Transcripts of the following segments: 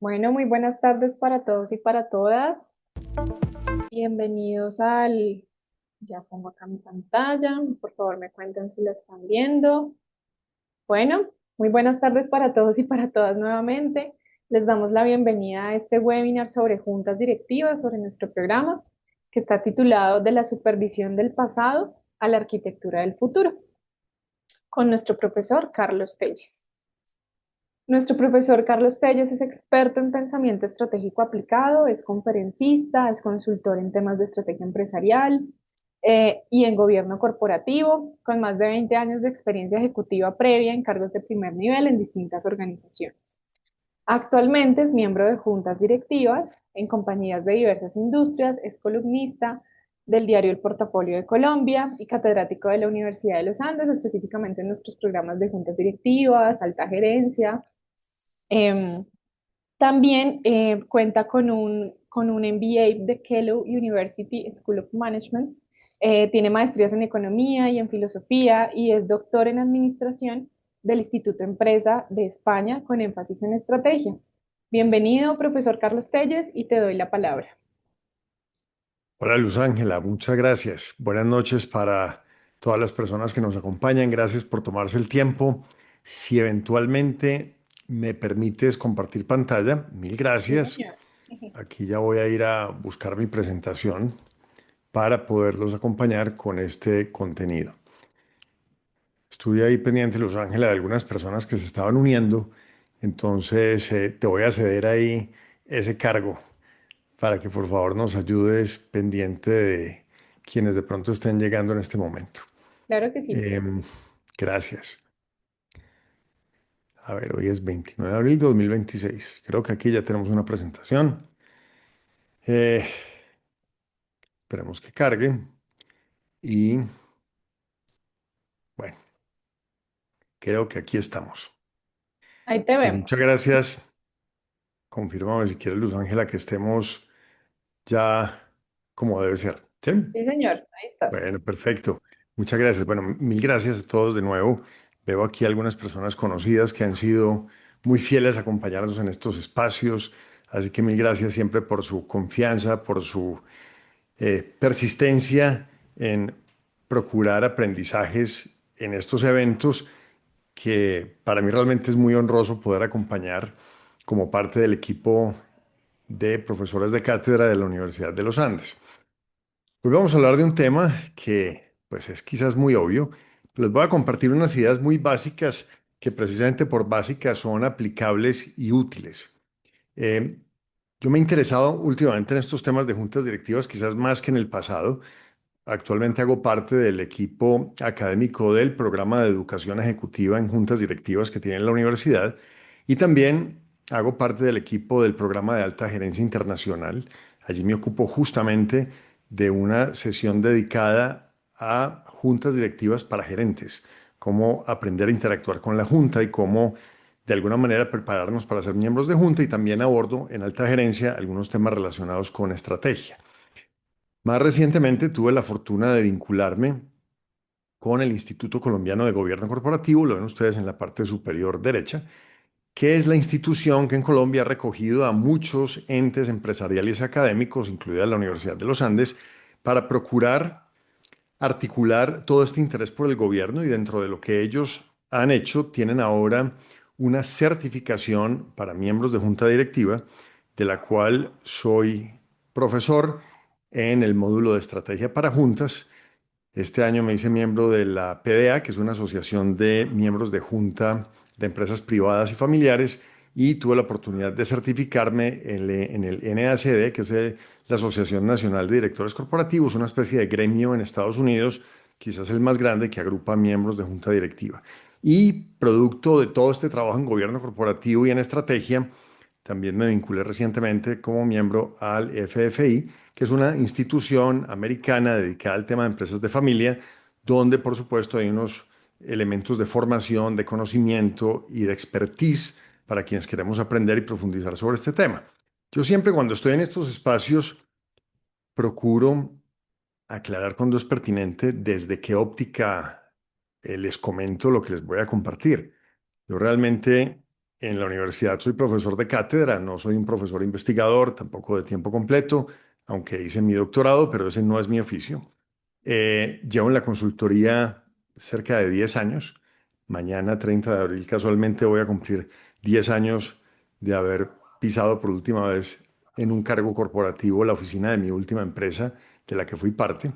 Bueno, muy buenas tardes para todos y para todas. Bienvenidos ya pongo acá mi pantalla, por favor me cuenten si la están viendo. Bueno, muy buenas tardes para todos y para todas nuevamente. Les damos la bienvenida a este webinar sobre juntas directivas, sobre nuestro programa, que está titulado De la supervisión del pasado a la arquitectura del futuro, con nuestro profesor Carlos Telles. Nuestro profesor Carlos Telles es experto en pensamiento estratégico aplicado, es conferencista, es consultor en temas de estrategia empresarial y en gobierno corporativo, con más de 20 años de experiencia ejecutiva previa en cargos de primer nivel en distintas organizaciones. Actualmente es miembro de juntas directivas en compañías de diversas industrias, es columnista del diario El Portafolio de Colombia y catedrático de la Universidad de los Andes, específicamente en nuestros programas de juntas directivas, alta gerencia. Em, También cuenta con un MBA de Kellogg University School of Management. Tiene maestrías en economía y en filosofía y es doctor en administración del Instituto Empresa de España con énfasis en estrategia. Bienvenido, profesor Carlos Telles, y te doy la palabra. Hola Luz Ángela, muchas gracias. Buenas noches para todas las personas que nos acompañan. Gracias por tomarse el tiempo. Si eventualmente me permites compartir pantalla, mil Sí, gracias. señor. Aquí ya voy a ir a buscar mi presentación para poderlos acompañar con este contenido. Estuve ahí pendiente, Luz Ángela, de algunas personas que se estaban uniendo, entonces te voy a ceder ahí ese cargo para que por favor nos ayudes pendiente de quienes de pronto estén llegando en este momento. Claro que sí. Em, gracias. A ver, hoy es 29 de abril de 2026. Creo que aquí ya tenemos una presentación. Eh, esperemos que cargue. Y bueno, creo que aquí estamos. Ahí te Pues muchas vemos. gracias. Confírmame si quieres, Luz Ángela, que estemos ya como debe ser. ¿Sí? Sí, señor. Ahí estás. Bueno, perfecto. Muchas gracias. Bueno, mil gracias a todos de nuevo. Veo aquí algunas personas conocidas que han sido muy fieles a acompañarnos en estos espacios. Así que mil gracias siempre por su confianza, por su persistencia en procurar aprendizajes en estos eventos que para mí realmente es muy honroso poder acompañar como parte del equipo de profesores de cátedra de la Universidad de los Andes. Hoy vamos a hablar de un tema que pues es quizás muy obvio, pero les voy a compartir unas ideas muy básicas que precisamente por básicas son aplicables y útiles. Eh, yo me he interesado últimamente en estos temas de juntas directivas, quizás más que en el pasado. Actualmente hago parte del equipo académico del programa de educación ejecutiva en juntas directivas que tiene la universidad y también hago parte del equipo del programa de alta gerencia internacional. Allí me ocupo justamente de una sesión dedicada a juntas directivas para gerentes, cómo aprender a interactuar con la junta y cómo de alguna manera prepararnos para ser miembros de junta y también abordo en alta gerencia algunos temas relacionados con estrategia. Más recientemente tuve la fortuna de vincularme con el Instituto Colombiano de Gobierno Corporativo, lo ven ustedes en la parte superior derecha, que es la institución que en Colombia ha recogido a muchos entes empresariales y académicos, incluida la Universidad de los Andes, para procurar articular todo este interés por el gobierno y dentro de lo que ellos han hecho, tienen ahora una certificación para miembros de junta directiva, de la cual soy profesor en el módulo de estrategia para juntas. Este año me hice miembro de la PDA, que es una asociación de miembros de junta de empresas privadas y familiares, y tuve la oportunidad de certificarme en el NACD, que es la Asociación Nacional de Directores Corporativos, una especie de gremio en Estados Unidos, quizás el más grande, que agrupa miembros de junta directiva. Y producto de todo este trabajo en gobierno corporativo y en estrategia, también me vinculé recientemente como miembro al FFI, que es una institución americana dedicada al tema de empresas de familia, donde por supuesto hay unos elementos de formación, de conocimiento y de expertise para quienes queremos aprender y profundizar sobre este tema. Yo siempre cuando estoy en estos espacios procuro aclarar cuando es pertinente desde qué óptica les comento lo que les voy a compartir. Yo realmente en la universidad soy profesor de cátedra, no soy un profesor investigador, tampoco de tiempo completo, aunque hice mi doctorado, pero ese no es mi oficio. Llevo en la consultoría cerca de 10 años. Mañana, 30 de abril, casualmente voy a cumplir 10 años de haber pisado por última vez en un cargo corporativo la oficina de mi última empresa, de la que fui parte.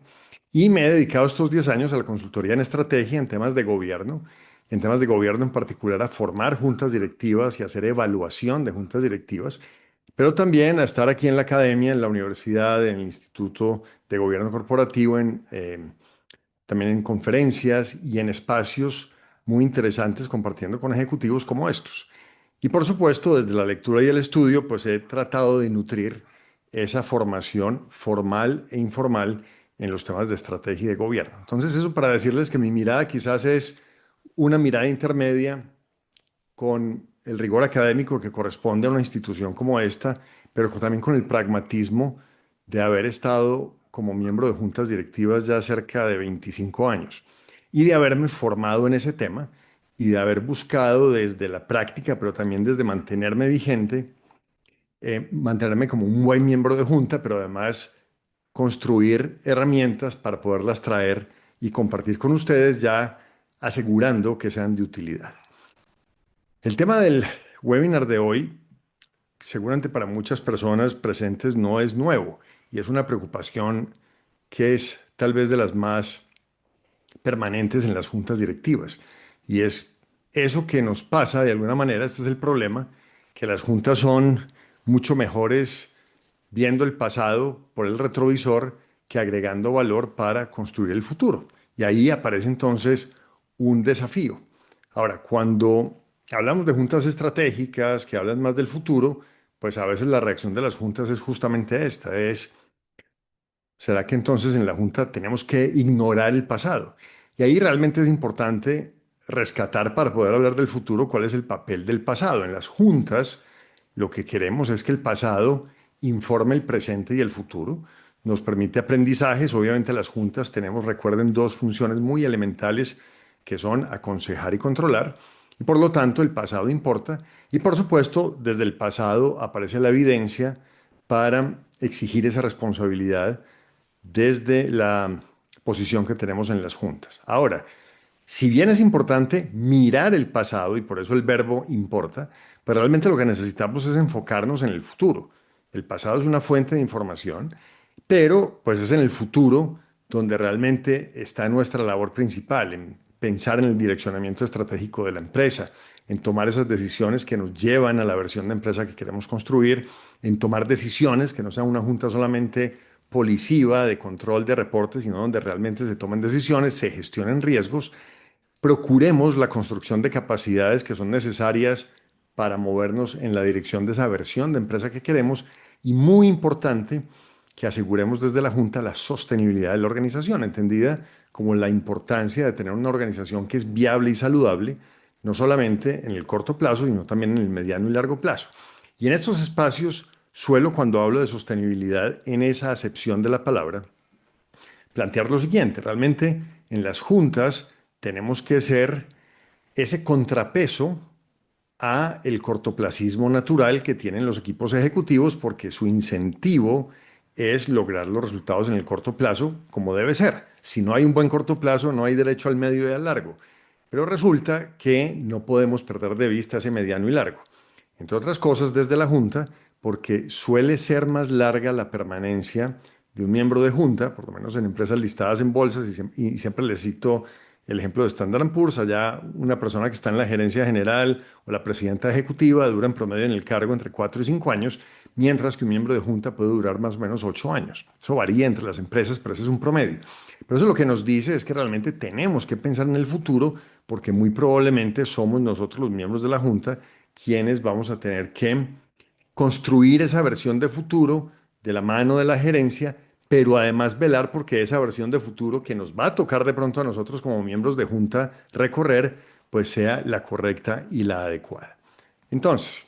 Y me he dedicado estos 10 años a la consultoría en estrategia, en temas de gobierno en particular, a formar juntas directivas y hacer evaluación de juntas directivas, pero también a estar aquí en la academia, en la universidad, en el Instituto de Gobierno Corporativo, también en conferencias y en espacios muy interesantes compartiendo con ejecutivos como estos. Y por supuesto, desde la lectura y el estudio, pues he tratado de nutrir esa formación formal e informal en los temas de estrategia y de gobierno. Entonces, eso para decirles que mi mirada quizás es una mirada intermedia con el rigor académico que corresponde a una institución como esta, pero también con el pragmatismo de haber estado como miembro de juntas directivas ya cerca de 25 años y de haberme formado en ese tema y de haber buscado desde la práctica, pero también desde mantenerme vigente, mantenerme como un buen miembro de junta, pero además construir herramientas para poderlas traer y compartir con ustedes ya asegurando que sean de utilidad. El tema del webinar de hoy, seguramente para muchas personas presentes no es nuevo y es una preocupación que es tal vez de las más permanentes en las juntas directivas. Y es eso que nos pasa de alguna manera, este es el problema, que las juntas son mucho mejores viendo el pasado por el retrovisor que agregando valor para construir el futuro. Y ahí aparece entonces un desafío. Ahora, cuando hablamos de juntas estratégicas que hablan más del futuro, pues a veces la reacción de las juntas es justamente esta, es ¿será que entonces en la Junta tenemos que ignorar el pasado? Y ahí realmente es importante rescatar para poder hablar del futuro cuál es el papel del pasado. En las juntas lo que queremos es que el pasado informe el presente y el futuro, nos permite aprendizajes. Obviamente las juntas tenemos, recuerden, dos funciones muy elementales que son aconsejar y controlar. Y por lo tanto el pasado importa. Y por supuesto, desde el pasado aparece la evidencia para exigir esa responsabilidad desde la posición que tenemos en las juntas. Ahora, si bien es importante mirar el pasado, y por eso el verbo importa, pero realmente lo que necesitamos es enfocarnos en el futuro. El pasado es una fuente de información, pero pues es en el futuro donde realmente está nuestra labor principal, en pensar en el direccionamiento estratégico de la empresa, en tomar esas decisiones que nos llevan a la versión de empresa que queremos construir, en tomar decisiones que no sean una junta solamente policiva de control de reportes, sino donde realmente se tomen decisiones, se gestionen riesgos, procuremos la construcción de capacidades que son necesarias para movernos en la dirección de esa versión de empresa que queremos y muy importante que aseguremos desde la Junta la sostenibilidad de la organización, entendida como la importancia de tener una organización que es viable y saludable, no solamente en el corto plazo, sino también en el mediano y largo plazo. Y en estos espacios suelo, cuando hablo de sostenibilidad en esa acepción de la palabra, plantear lo siguiente, realmente en las juntas tenemos que ser ese contrapeso a el cortoplacismo natural que tienen los equipos ejecutivos porque su incentivo es lograr los resultados en el corto plazo como debe ser. Si no hay un buen corto plazo, no hay derecho al medio y al largo. Pero resulta que no podemos perder de vista ese mediano y largo. Entre otras cosas, desde la Junta, porque suele ser más larga la permanencia de un miembro de Junta, por lo menos en empresas listadas en bolsas, y siempre les cito el ejemplo de Standard Poor's, allá una persona que está en la gerencia general o la presidenta ejecutiva dura en promedio en el cargo entre 4 y 5 años, mientras que un miembro de junta puede durar más o menos 8 años. Eso varía entre las empresas, pero ese es un promedio. Pero eso lo que nos dice es que realmente tenemos que pensar en el futuro porque muy probablemente somos nosotros los miembros de la junta quienes vamos a tener que construir esa versión de futuro de la mano de la gerencia, pero además velar porque esa versión de futuro que nos va a tocar de pronto a nosotros como miembros de junta recorrer, pues sea la correcta y la adecuada. Entonces,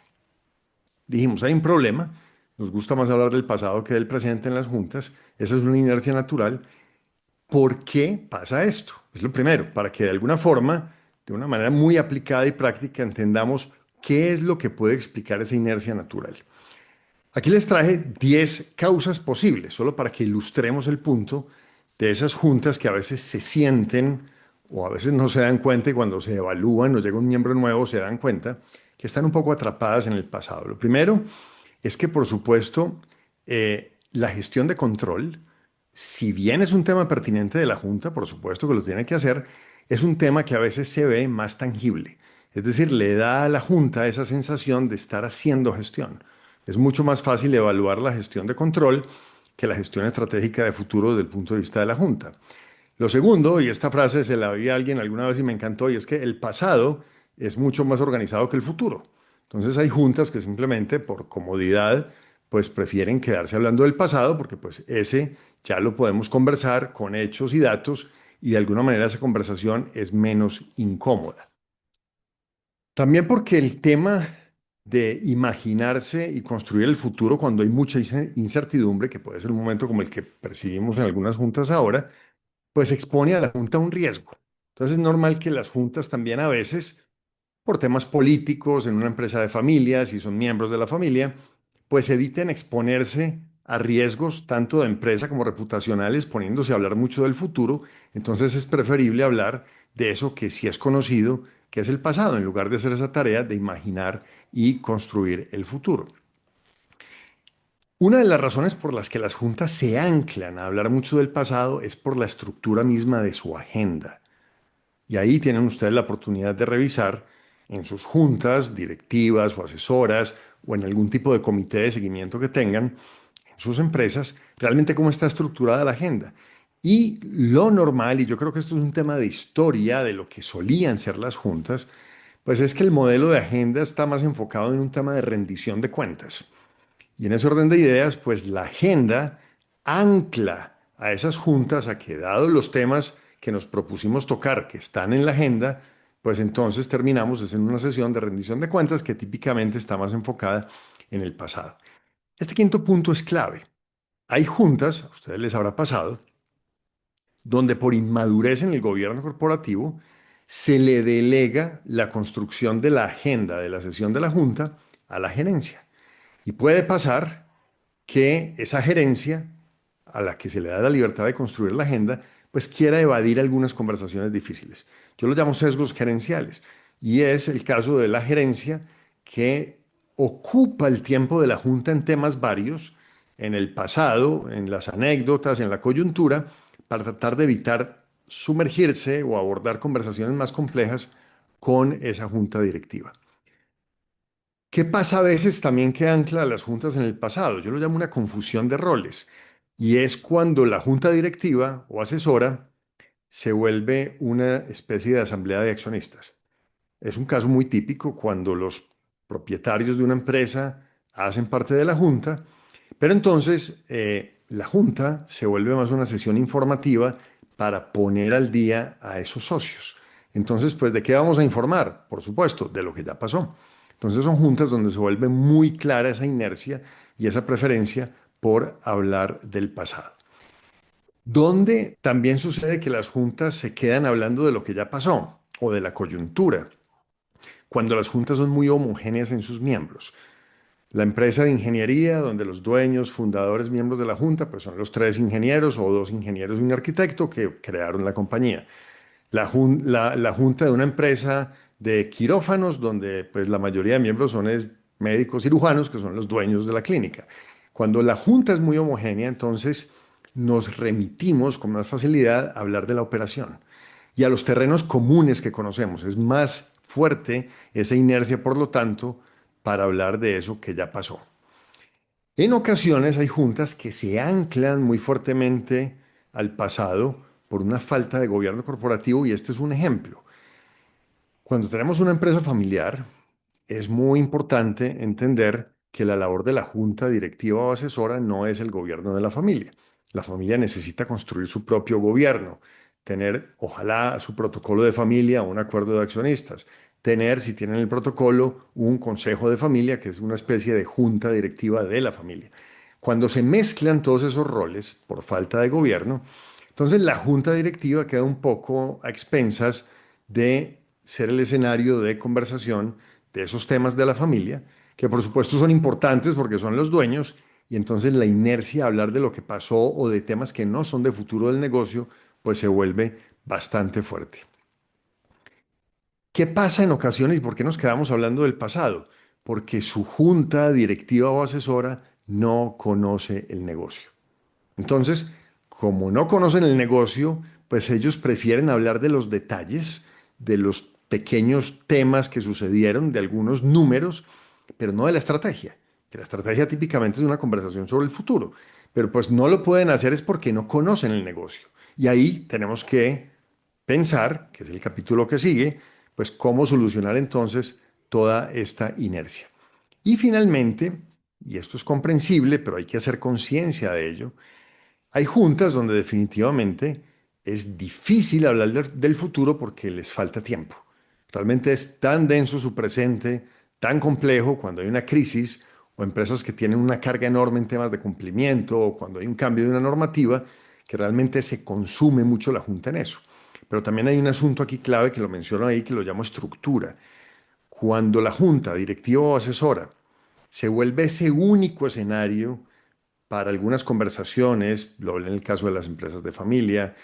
dijimos, hay un problema, nos gusta más hablar del pasado que del presente en las juntas, esa es una inercia natural. ¿Por qué pasa esto? Es lo primero, para que de alguna forma, de una manera muy aplicada y práctica, entendamos ¿Qué es lo que puede explicar esa inercia natural? Aquí les traje 10 causas posibles, solo para que ilustremos el punto de esas juntas que a veces se sienten o a veces no se dan cuenta y cuando se evalúan o llega un miembro nuevo se dan cuenta que están un poco atrapadas en el pasado. Lo primero es que, por supuesto, la gestión de control, si bien es un tema pertinente de la Junta, por supuesto que lo tiene que hacer, es un tema que a veces se ve más tangible. Es decir, le da a la Junta esa sensación de estar haciendo gestión. Es mucho más fácil evaluar la gestión de control que la gestión estratégica de futuro desde el punto de vista de la Junta. Lo segundo, y esta frase se la vi a alguien alguna vez y me encantó, y es que el pasado es mucho más organizado que el futuro. Entonces hay juntas que simplemente por comodidad pues prefieren quedarse hablando del pasado porque pues ese ya lo podemos conversar con hechos y datos y de alguna manera esa conversación es menos incómoda. También porque el tema de imaginarse y construir el futuro cuando hay mucha incertidumbre, que puede ser un momento como el que percibimos en algunas juntas ahora, pues expone a la Junta a un riesgo. Entonces es normal que las juntas también a veces, por temas políticos, en una empresa de familia, si son miembros de la familia, pues eviten exponerse a riesgos tanto de empresa como reputacionales, poniéndose a hablar mucho del futuro. Entonces es preferible hablar de eso que sí es conocido, que es el pasado, en lugar de hacer esa tarea de imaginar y construir el futuro. Una de las razones por las que las juntas se anclan a hablar mucho del pasado es por la estructura misma de su agenda. Y ahí tienen ustedes la oportunidad de revisar en sus juntas directivas o asesoras o en algún tipo de comité de seguimiento que tengan en sus empresas, realmente cómo está estructurada la agenda. Y lo normal, y yo creo que esto es un tema de historia de lo que solían ser las juntas, pues es que el modelo de agenda está más enfocado en un tema de rendición de cuentas. Y en ese orden de ideas, pues la agenda ancla a esas juntas a que, dados los temas que nos propusimos tocar, que están en la agenda, pues entonces terminamos en una sesión de rendición de cuentas que típicamente está más enfocada en el pasado. Este quinto punto es clave. Hay juntas, a ustedes les habrá pasado, donde por inmadurez en el gobierno corporativo se le delega la construcción de la agenda de la sesión de la junta a la gerencia. Y puede pasar que esa gerencia, a la que se le da la libertad de construir la agenda, pues quiera evadir algunas conversaciones difíciles. Yo los llamo sesgos gerenciales. Y es el caso de la gerencia que ocupa el tiempo de la junta en temas varios, en el pasado, en las anécdotas, en la coyuntura, para tratar de evitar sumergirse o abordar conversaciones más complejas con esa junta directiva. ¿Qué pasa a veces también que ancla a las juntas en el pasado? Yo lo llamo una confusión de roles. Y es cuando la junta directiva o asesora se vuelve una especie de asamblea de accionistas. Es un caso muy típico cuando los propietarios de una empresa hacen parte de la junta, pero entonces la junta se vuelve más una sesión informativa para poner al día a esos socios. Entonces, pues, ¿de qué vamos a informar? Por supuesto, de lo que ya pasó. Entonces son juntas donde se vuelve muy clara esa inercia y esa preferencia por hablar del pasado. Donde también sucede que las juntas se quedan hablando de lo que ya pasó o de la coyuntura, cuando las juntas son muy homogéneas en sus miembros. La empresa de ingeniería, donde los dueños, fundadores, miembros de la junta, pues son los tres ingenieros o dos ingenieros y un arquitecto que crearon la compañía. La junta de una empresa de quirófanos, donde pues la mayoría de miembros son médicos cirujanos, que son los dueños de la clínica. Cuando la junta es muy homogénea, entonces nos remitimos con más facilidad a hablar de la operación y a los terrenos comunes que conocemos. Es más fuerte esa inercia, por lo tanto, para hablar de eso que ya pasó. En ocasiones hay juntas que se anclan muy fuertemente al pasado por una falta de gobierno corporativo y este es un ejemplo. Cuando tenemos una empresa familiar, es muy importante entender que la labor de la junta directiva o asesora no es el gobierno de la familia. La familia necesita construir su propio gobierno, tener, ojalá, su protocolo de familia o un acuerdo de accionistas, tener, si tienen el protocolo, un consejo de familia, que es una especie de junta directiva de la familia. Cuando se mezclan todos esos roles por falta de gobierno, entonces la junta directiva queda un poco a expensas de ser el escenario de conversación de esos temas de la familia, que por supuesto son importantes porque son los dueños, y entonces la inercia a hablar de lo que pasó o de temas que no son de futuro del negocio, pues se vuelve bastante fuerte. ¿Qué pasa en ocasiones y por qué nos quedamos hablando del pasado? Porque su junta directiva o asesora no conoce el negocio. Entonces, como no conocen el negocio, pues ellos prefieren hablar de los detalles, de los pequeños temas que sucedieron, de algunos números, pero no de la estrategia, que la estrategia típicamente es una conversación sobre el futuro, pero pues no lo pueden hacer es porque no conocen el negocio. Y ahí tenemos que pensar, que es el capítulo que sigue, pues cómo solucionar entonces toda esta inercia. Y finalmente, y esto es comprensible, pero hay que hacer conciencia de ello, hay juntas donde definitivamente es difícil hablar del futuro porque les falta tiempo. Realmente es tan denso su presente, tan complejo cuando hay una crisis o empresas que tienen una carga enorme en temas de cumplimiento o cuando hay un cambio de una normativa, que realmente se consume mucho la junta en eso. Pero también hay un asunto aquí clave que lo menciono ahí, que lo llamo estructura. Cuando la junta, directiva o asesora, se vuelve ese único escenario para algunas conversaciones, lo hablé en el caso de las empresas de familia,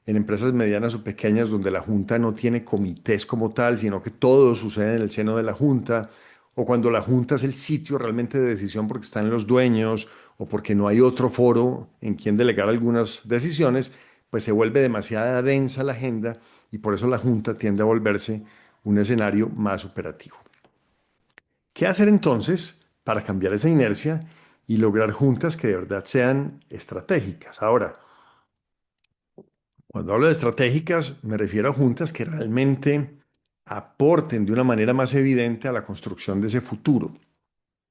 en empresas medianas o pequeñas donde la junta no tiene comités como tal, sino que todo sucede en el seno de la junta, o cuando la junta es el sitio realmente de decisión porque están los dueños o porque no hay otro foro en quien delegar algunas decisiones, pues se vuelve demasiada densa la agenda y por eso la junta tiende a volverse un escenario más operativo. ¿Qué hacer entonces para cambiar esa inercia y lograr juntas que de verdad sean estratégicas? Ahora, cuando hablo de estratégicas, me refiero a juntas que realmente aporten de una manera más evidente a la construcción de ese futuro,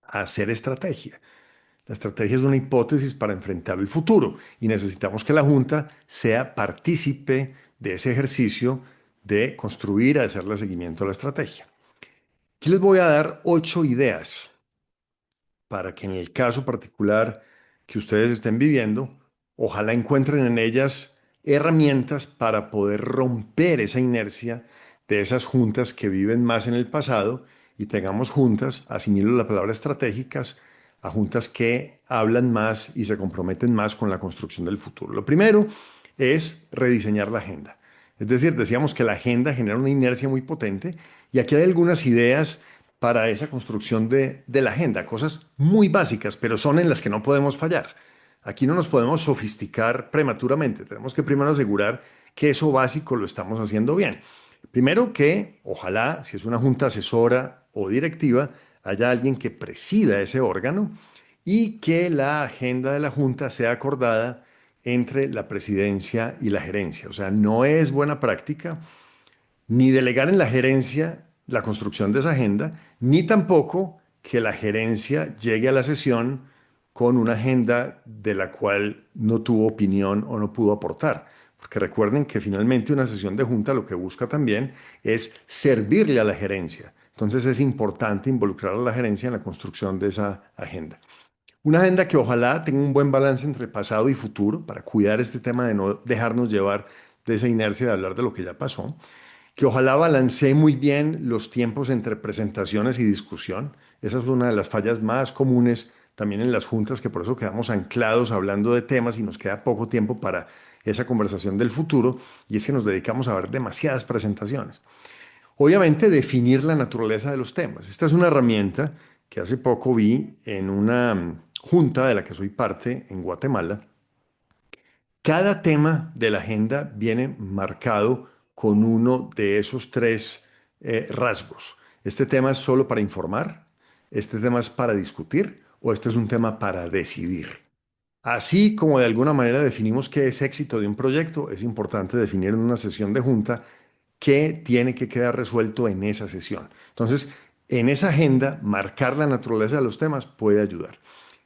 a hacer estrategia. La estrategia es una hipótesis para enfrentar el futuro y necesitamos que la junta sea partícipe de ese ejercicio de construir, de hacerle seguimiento a la estrategia. Aquí les voy a dar 8 ideas para que en el caso particular que ustedes estén viviendo, ojalá encuentren en ellas herramientas para poder romper esa inercia de esas juntas que viven más en el pasado y tengamos juntas, asimilo la palabra estratégicas, a juntas que hablan más y se comprometen más con la construcción del futuro. Lo primero es rediseñar la agenda. Es decir, decíamos que la agenda genera una inercia muy potente y aquí hay algunas ideas para esa construcción de la agenda, cosas muy básicas, pero son en las que no podemos fallar. Aquí no nos podemos sofisticar prematuramente, tenemos que primero asegurar que eso básico lo estamos haciendo bien. Primero que, ojalá, si es una junta asesora o directiva, haya alguien que presida ese órgano y que la agenda de la junta sea acordada entre la presidencia y la gerencia. O sea, no es buena práctica ni delegar en la gerencia la construcción de esa agenda, ni tampoco que la gerencia llegue a la sesión con una agenda de la cual no tuvo opinión o no pudo aportar. Porque recuerden que finalmente una sesión de junta lo que busca también es servirle a la gerencia. Entonces es importante involucrar a la gerencia en la construcción de esa agenda. Una agenda que ojalá tenga un buen balance entre pasado y futuro para cuidar este tema de no dejarnos llevar de esa inercia de hablar de lo que ya pasó, que ojalá balancee muy bien los tiempos entre presentaciones y discusión. Esa es una de las fallas más comunes también en las juntas, que por eso quedamos anclados hablando de temas y nos queda poco tiempo para esa conversación del futuro, y es que nos dedicamos a ver demasiadas presentaciones. Obviamente, definir la naturaleza de los temas. Esta es una herramienta que hace poco vi en una junta de la que soy parte en Guatemala. Cada tema de la agenda viene marcado con uno de esos tres rasgos. Este tema es solo para informar, este tema es para discutir o este es un tema para decidir. Así como de alguna manera definimos qué es éxito de un proyecto, es importante definir en una sesión de junta qué tiene que quedar resuelto en esa sesión. Entonces, en esa agenda, marcar la naturaleza de los temas puede ayudar.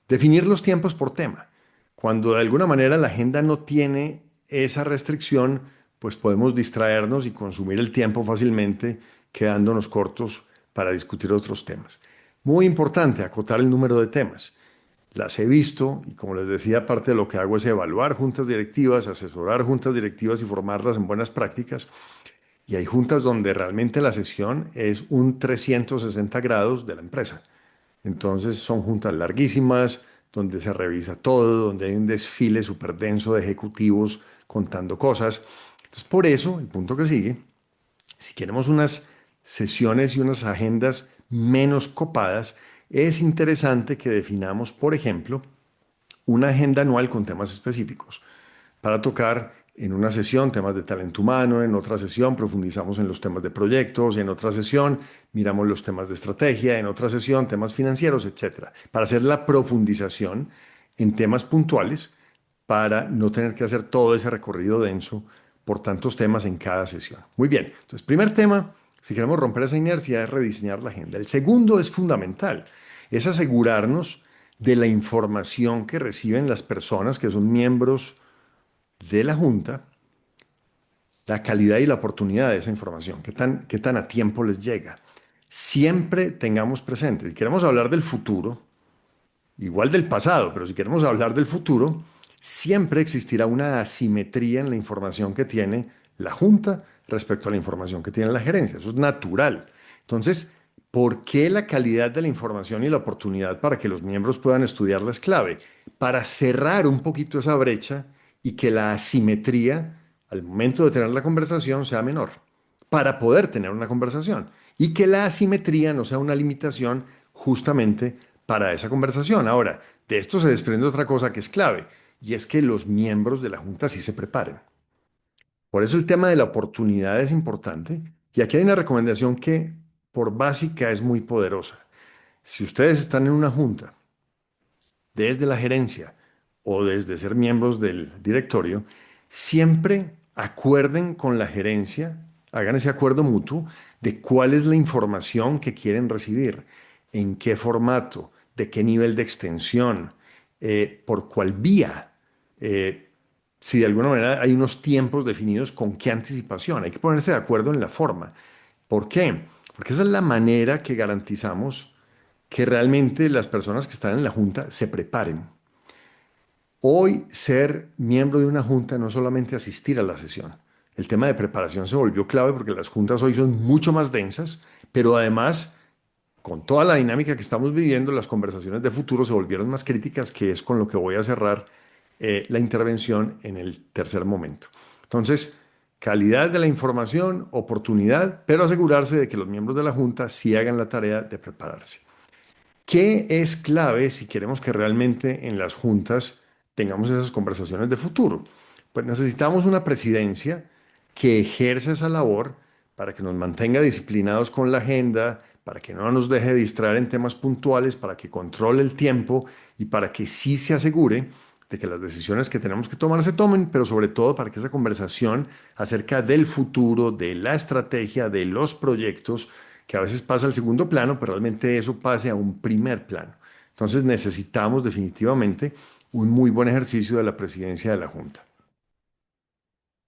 Definir los tiempos por tema. Cuando de alguna manera la agenda no tiene esa restricción, pues podemos distraernos y consumir el tiempo fácilmente, quedándonos cortos para discutir otros temas. Muy importante acotar el número de temas. Las he visto y como les decía, parte de lo que hago es evaluar juntas directivas, asesorar juntas directivas y formarlas en buenas prácticas. Y hay juntas donde realmente la sesión es un 360 grados de la empresa. Entonces son juntas larguísimas, donde se revisa todo, donde hay un desfile súper denso de ejecutivos contando cosas. Entonces, por eso, el punto que sigue, si queremos unas sesiones y unas agendas menos copadas, es interesante que definamos, por ejemplo, una agenda anual con temas específicos para tocar en una sesión temas de talento humano, en otra sesión profundizamos en los temas de proyectos, en otra sesión miramos los temas de estrategia, en otra sesión temas financieros, etcétera, para hacer la profundización en temas puntuales para no tener que hacer todo ese recorrido denso por tantos temas en cada sesión. Muy bien, entonces, primer tema, si queremos romper esa inercia, es rediseñar la agenda. El segundo es fundamental, es asegurarnos de la información que reciben las personas que son miembros de la Junta, la calidad y la oportunidad de esa información, qué tan a tiempo les llega. Siempre tengamos presente, si queremos hablar del futuro, igual del pasado, pero si queremos hablar del futuro, siempre existirá una asimetría en la información que tiene la Junta respecto a la información que tiene la gerencia. Eso es natural. Entonces, ¿por qué la calidad de la información y la oportunidad para que los miembros puedan estudiarla es clave? Para cerrar un poquito esa brecha y que la asimetría al momento de tener la conversación sea menor, para poder tener una conversación y que la asimetría no sea una limitación justamente para esa conversación. Ahora, de esto se desprende otra cosa que es clave, y es que los miembros de la Junta sí se preparen. Por eso el tema de la oportunidad es importante, y aquí hay una recomendación que por básica es muy poderosa. Si ustedes están en una Junta, desde la gerencia o desde ser miembros del directorio, siempre acuerden con la gerencia, hagan ese acuerdo mutuo de cuál es la información que quieren recibir, en qué formato, de qué nivel de extensión, por cuál vía. eh, si de alguna manera hay unos tiempos definidos, con qué anticipación. Hay que ponerse de acuerdo en la forma. ¿Por qué? Porque esa es la manera que garantizamos que realmente las personas que están en la junta se preparen. Hoy ser miembro de una junta no es solamente asistir a la sesión. El tema de preparación se volvió clave porque las juntas hoy son mucho más densas, pero además, con toda la dinámica que estamos viviendo, las conversaciones de futuro se volvieron más críticas, que es con lo que voy a cerrar la intervención en el tercer momento. Entonces, calidad de la información, oportunidad, pero asegurarse de que los miembros de la junta sí hagan la tarea de prepararse. ¿Qué es clave si queremos que realmente en las juntas tengamos esas conversaciones de futuro? Pues necesitamos una presidencia que ejerza esa labor para que nos mantenga disciplinados con la agenda, para que no nos deje distraer en temas puntuales, para que controle el tiempo y para que sí se asegure de que las decisiones que tenemos que tomar se tomen, pero sobre todo para que esa conversación acerca del futuro, de la estrategia, de los proyectos, que a veces pasa al segundo plano, pero realmente eso pase a un primer plano. Entonces necesitamos definitivamente un muy buen ejercicio de la presidencia de la Junta.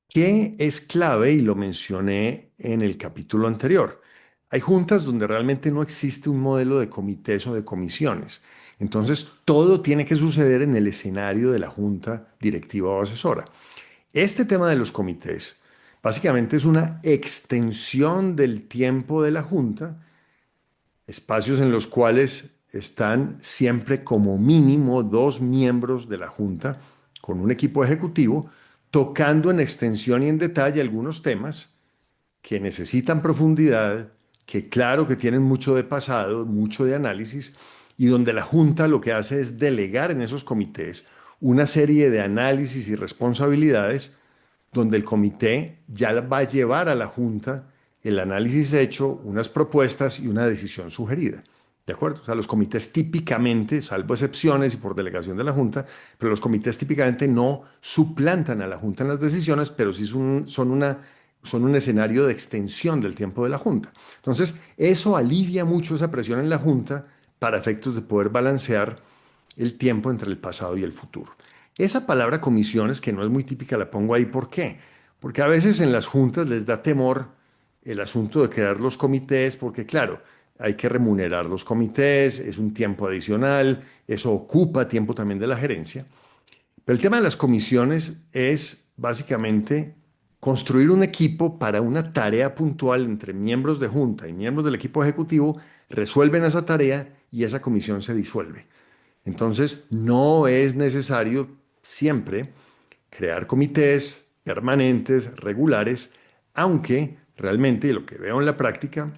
¿Qué es clave? Y lo mencioné en el capítulo anterior. Hay juntas donde realmente no existe un modelo de comités o de comisiones. Entonces, todo tiene que suceder en el escenario de la junta directiva o asesora. Este tema de los comités básicamente es una extensión del tiempo de la junta, espacios en los cuales están siempre como mínimo dos miembros de la junta con un equipo ejecutivo tocando en extensión y en detalle algunos temas que necesitan profundidad, que claro que tienen mucho de pasado, mucho de análisis, y donde la Junta lo que hace es delegar en esos comités una serie de análisis y responsabilidades donde el comité ya va a llevar a la Junta el análisis hecho, unas propuestas y una decisión sugerida. ¿De acuerdo? O sea, los comités típicamente, salvo excepciones y por delegación de la Junta, pero los comités típicamente no suplantan a la Junta en las decisiones, pero sí son un escenario de extensión del tiempo de la Junta. Entonces, eso alivia mucho esa presión en la Junta para efectos de poder balancear el tiempo entre el pasado y el futuro. Esa palabra comisiones, que no es muy típica, la pongo ahí. ¿Por qué? Porque a veces en las juntas les da temor el asunto de crear los comités, porque claro, hay que remunerar los comités, es un tiempo adicional, eso ocupa tiempo también de la gerencia. Pero el tema de las comisiones es básicamente construir un equipo para una tarea puntual entre miembros de junta y miembros del equipo ejecutivo, resuelven esa tarea y esa comisión se disuelve. Entonces, no es necesario siempre crear comités permanentes, regulares, aunque realmente lo que veo en la práctica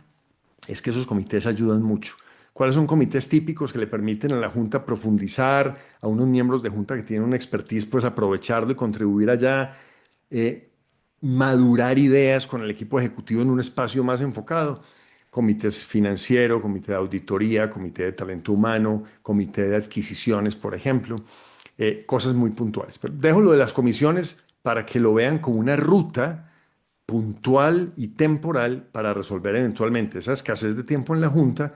es que esos comités ayudan mucho. ¿Cuáles son comités típicos que le permiten a la Junta profundizar, a unos miembros de Junta que tienen una expertise, pues aprovecharlo y contribuir allá, eh, madurar ideas con el equipo ejecutivo en un espacio más enfocado? Comités financiero, comité de auditoría, comité de talento humano, comité de adquisiciones, por ejemplo, cosas muy puntuales. Pero dejo lo de las comisiones para que lo vean como una ruta puntual y temporal para resolver eventualmente esa escasez de tiempo en la Junta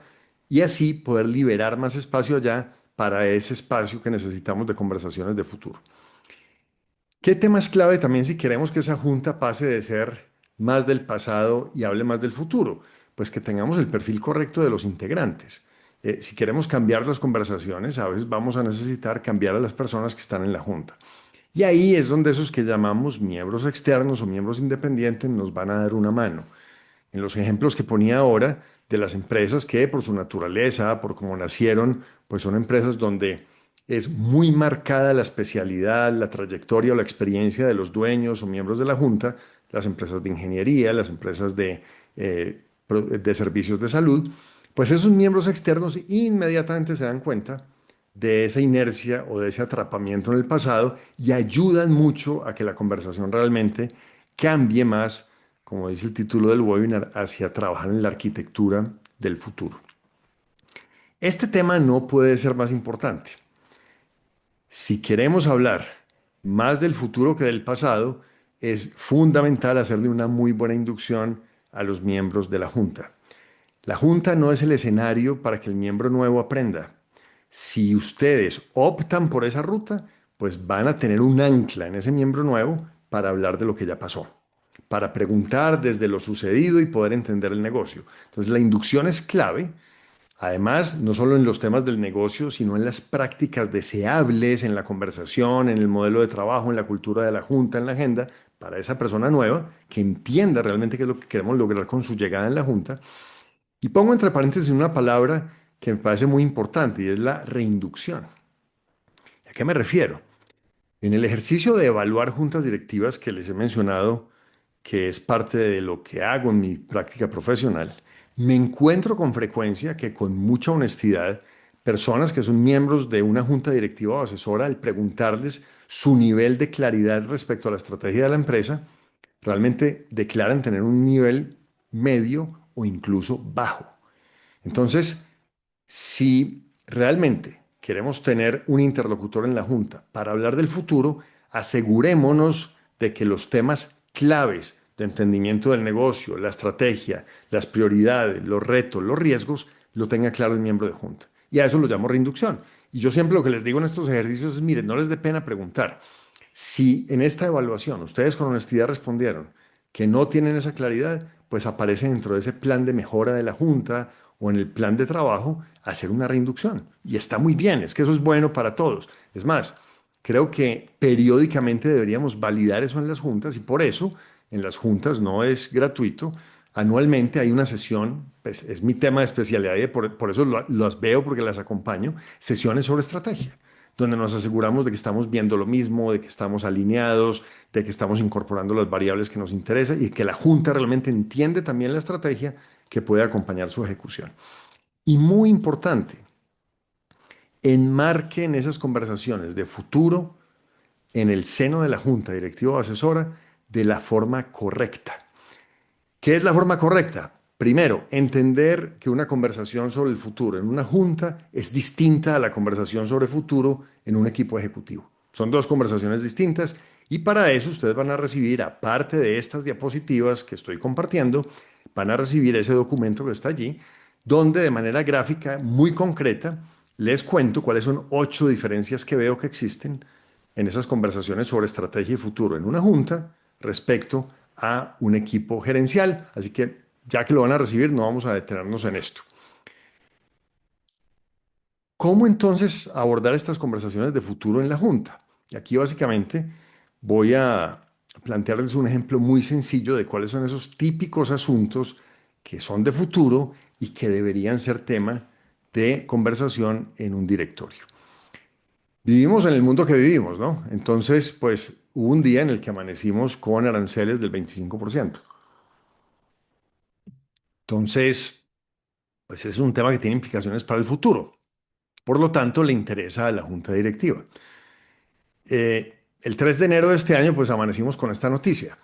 y así poder liberar más espacio allá para ese espacio que necesitamos de conversaciones de futuro. ¿Qué tema es clave también si queremos que esa Junta pase de ser más del pasado y hable más del futuro? Pues que tengamos el perfil correcto de los integrantes. Si queremos cambiar las conversaciones, a veces vamos a necesitar cambiar a las personas que están en la Junta. Y ahí es donde esos que llamamos miembros externos o miembros independientes nos van a dar una mano. En los ejemplos que ponía ahora de las empresas que por su naturaleza, por cómo nacieron, pues son empresas donde es muy marcada la especialidad, la trayectoria o la experiencia de los dueños o miembros de la junta, las empresas de ingeniería, las empresas de servicios de salud, pues esos miembros externos inmediatamente se dan cuenta de esa inercia o de ese atrapamiento en el pasado y ayudan mucho a que la conversación realmente cambie más, como dice el título del webinar, hacia trabajar en la arquitectura del futuro. Este tema no puede ser más importante. Si queremos hablar más del futuro que del pasado, es fundamental hacerle una muy buena inducción a los miembros de la Junta. La Junta no es el escenario para que el miembro nuevo aprenda. Si ustedes optan por esa ruta, pues van a tener un ancla en ese miembro nuevo para hablar de lo que ya pasó, para preguntar desde lo sucedido y poder entender el negocio. Entonces, la inducción es clave. Además, no solo en los temas del negocio, sino en las prácticas deseables, en la conversación, en el modelo de trabajo, en la cultura de la junta, en la agenda, para esa persona nueva que entienda realmente qué es lo que queremos lograr con su llegada en la junta. Y pongo entre paréntesis una palabra que me parece muy importante y es la reinducción. ¿A qué me refiero? En el ejercicio de evaluar juntas directivas que les he mencionado, que es parte de lo que hago en mi práctica profesional, me encuentro con frecuencia que con mucha honestidad, personas que son miembros de una junta directiva o asesora, al preguntarles su nivel de claridad respecto a la estrategia de la empresa, realmente declaran tener un nivel medio o incluso bajo. Entonces, si realmente queremos tener un interlocutor en la Junta para hablar del futuro, asegurémonos de que los temas claves de entendimiento del negocio, la estrategia, las prioridades, los retos, los riesgos, lo tenga claro el miembro de Junta. Y a eso lo llamo reinducción. Y yo siempre lo que les digo en estos ejercicios es, miren, no les dé pena preguntar. Si en esta evaluación ustedes con honestidad respondieron que no tienen esa claridad, pues aparece dentro de ese plan de mejora de la Junta o en el plan de trabajo hacer una reinducción. Y está muy bien, es que eso es bueno para todos. Es más, creo que periódicamente deberíamos validar eso en las juntas y por eso en las juntas no es gratuito. Anualmente hay una sesión, pues es mi tema de especialidad y por eso las veo porque las acompaño, sesiones sobre estrategia donde nos aseguramos de que estamos viendo lo mismo, de que estamos alineados, de que estamos incorporando las variables que nos interesan y que la Junta realmente entiende también la estrategia que puede acompañar su ejecución. Y muy importante, enmarquen esas conversaciones de futuro en el seno de la Junta Directiva o Asesora de la forma correcta. ¿Qué es la forma correcta? Primero, entender que una conversación sobre el futuro en una junta es distinta a la conversación sobre futuro en un equipo ejecutivo. Son dos conversaciones distintas y para eso ustedes van a recibir, aparte de estas diapositivas que estoy compartiendo, van a recibir ese documento que está allí, donde de manera gráfica muy concreta les cuento cuáles son 8 diferencias que veo que existen en esas conversaciones sobre estrategia y futuro en una junta respecto a un equipo gerencial. Así que ya que lo van a recibir, no vamos a detenernos en esto. ¿Cómo entonces abordar estas conversaciones de futuro en la junta? Y aquí básicamente voy a plantearles un ejemplo muy sencillo de cuáles son esos típicos asuntos que son de futuro y que deberían ser tema de conversación en un directorio. Vivimos en el mundo que vivimos, ¿no? Entonces, pues hubo un día en el que amanecimos con aranceles del 25%. Entonces, pues es un tema que tiene implicaciones para el futuro. Por lo tanto, le interesa a la junta directiva. El 3 de enero de este año, pues amanecimos con esta noticia.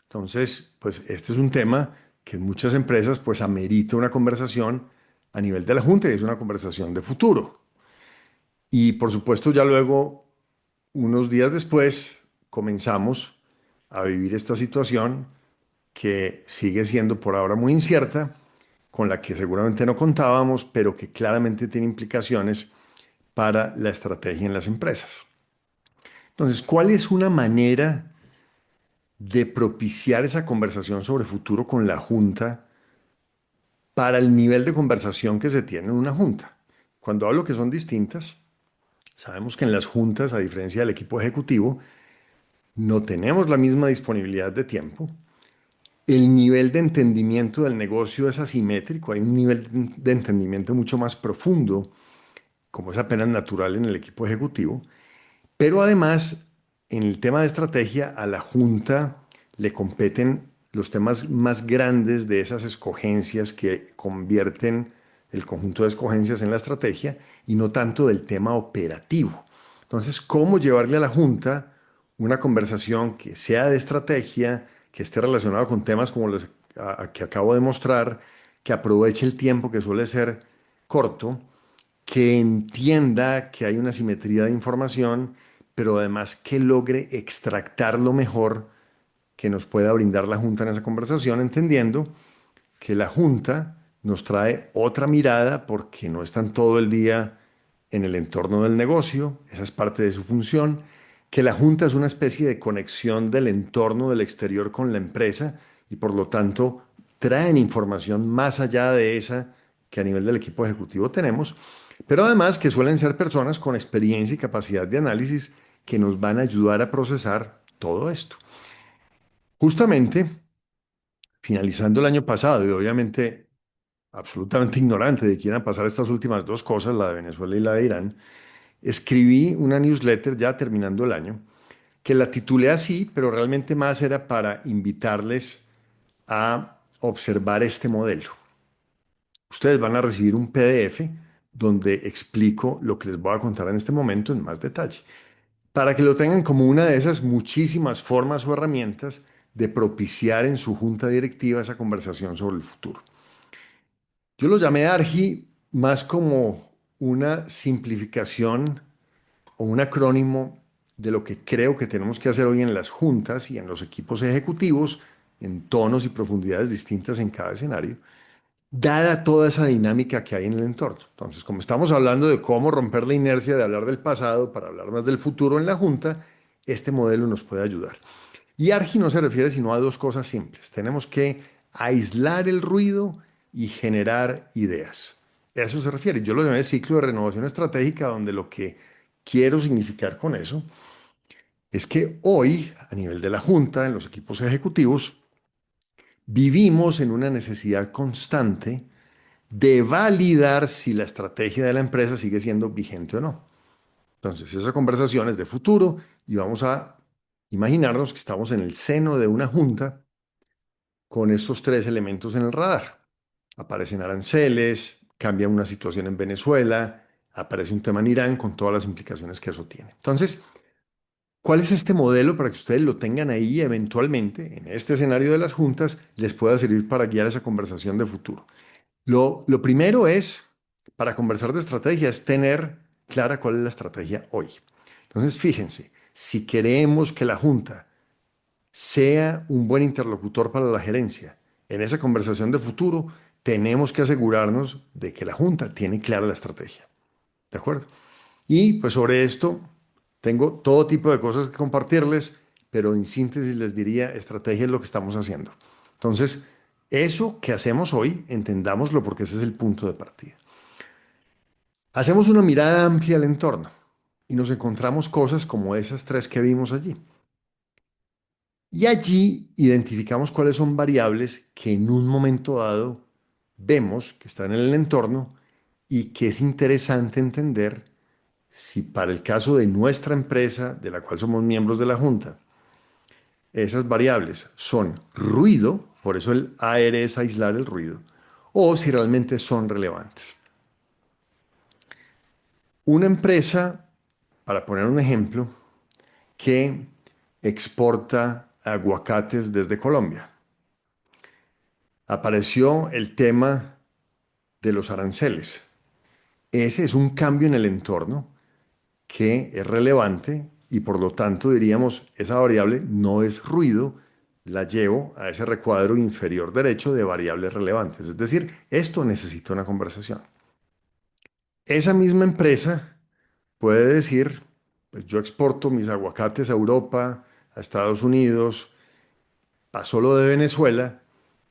Entonces, pues este es un tema que en muchas empresas, pues amerita una conversación a nivel de la junta y es una conversación de futuro. Y por supuesto, ya luego, unos días después, comenzamos a vivir esta situación que sigue siendo por ahora muy incierta, con la que seguramente no contábamos, pero que claramente tiene implicaciones para la estrategia en las empresas. Entonces, ¿cuál es una manera de propiciar esa conversación sobre futuro con la Junta para el nivel de conversación que se tiene en una Junta? Cuando hablo que son distintas, sabemos que en las juntas, a diferencia del equipo ejecutivo, no tenemos la misma disponibilidad de tiempo. El nivel de entendimiento del negocio es asimétrico, hay un nivel de entendimiento mucho más profundo, como es apenas natural en el equipo ejecutivo. Pero además, en el tema de estrategia, a la Junta le competen los temas más grandes de esas escogencias que convierten el conjunto de escogencias en la estrategia y no tanto del tema operativo. Entonces, ¿cómo llevarle a la Junta una conversación que sea de estrategia, que esté relacionada con temas como los que acabo de mostrar, que aproveche el tiempo que suele ser corto, que entienda que hay una simetría de información, pero además que logre extractar lo mejor que nos pueda brindar la Junta en esa conversación, entendiendo que la Junta nos trae otra mirada porque no están todo el día en el entorno del negocio, esa es parte de su función, que la Junta es una especie de conexión del entorno del exterior con la empresa y por lo tanto traen información más allá de esa que a nivel del equipo ejecutivo tenemos, pero además que suelen ser personas con experiencia y capacidad de análisis que nos van a ayudar a procesar todo esto. Justamente, finalizando el año pasado y obviamente absolutamente ignorante de quién iban a pasar estas últimas dos cosas, la de Venezuela y la de Irán, escribí una newsletter ya terminando el año, que la titulé así, pero realmente más era para invitarles a observar este modelo. Ustedes van a recibir un PDF donde explico lo que les voy a contar en este momento en más detalle, para que lo tengan como una de esas muchísimas formas o herramientas de propiciar en su junta directiva esa conversación sobre el futuro. Yo lo llamé ARGI más como una simplificación o un acrónimo de lo que creo que tenemos que hacer hoy en las juntas y en los equipos ejecutivos, en tonos y profundidades distintas en cada escenario, dada toda esa dinámica que hay en el entorno. Entonces, como estamos hablando de cómo romper la inercia de hablar del pasado para hablar más del futuro en la junta, este modelo nos puede ayudar. Y ARGI no se refiere sino a dos cosas simples. Tenemos que aislar el ruido y generar ideas. A eso se refiere. Yo lo llamé ciclo de renovación estratégica, donde lo que quiero significar con eso es que hoy, a nivel de la Junta, en los equipos ejecutivos, vivimos en una necesidad constante de validar si la estrategia de la empresa sigue siendo vigente o no. Entonces, esa conversación es de futuro y vamos a imaginarnos que estamos en el seno de una junta con estos tres elementos en el radar. Aparecen aranceles, cambia una situación en Venezuela, aparece un tema en Irán con todas las implicaciones que eso tiene. Entonces, ¿cuál es este modelo para que ustedes lo tengan ahí eventualmente, en este escenario de las juntas, les pueda servir para guiar esa conversación de futuro? Lo primero es, para conversar de estrategia, es tener clara cuál es la estrategia hoy. Entonces, fíjense, si queremos que la junta sea un buen interlocutor para la gerencia en esa conversación de futuro, tenemos que asegurarnos de que la junta tiene clara la estrategia. ¿De acuerdo? Y pues sobre esto tengo todo tipo de cosas que compartirles, pero en síntesis les diría, estrategia es lo que estamos haciendo. Entonces, eso que hacemos hoy, entendámoslo porque ese es el punto de partida. Hacemos una mirada amplia al entorno y nos encontramos cosas como esas tres que vimos allí. Y allí identificamos cuáles son variables que en un momento dado vemos que están en el entorno y que es interesante entender si para el caso de nuestra empresa, de la cual somos miembros de la Junta, esas variables son ruido, por eso el AR es aislar el ruido, o si realmente son relevantes. Una empresa, para poner un ejemplo, que exporta aguacates desde Colombia. Apareció el tema de los aranceles. Ese es un cambio en el entorno que es relevante y por lo tanto diríamos esa variable no es ruido, la llevo a ese recuadro inferior derecho de variables relevantes. Es decir, esto necesita una conversación. Esa misma empresa puede decir, pues yo exporto mis aguacates a Europa, a Estados Unidos, pasó lo de Venezuela,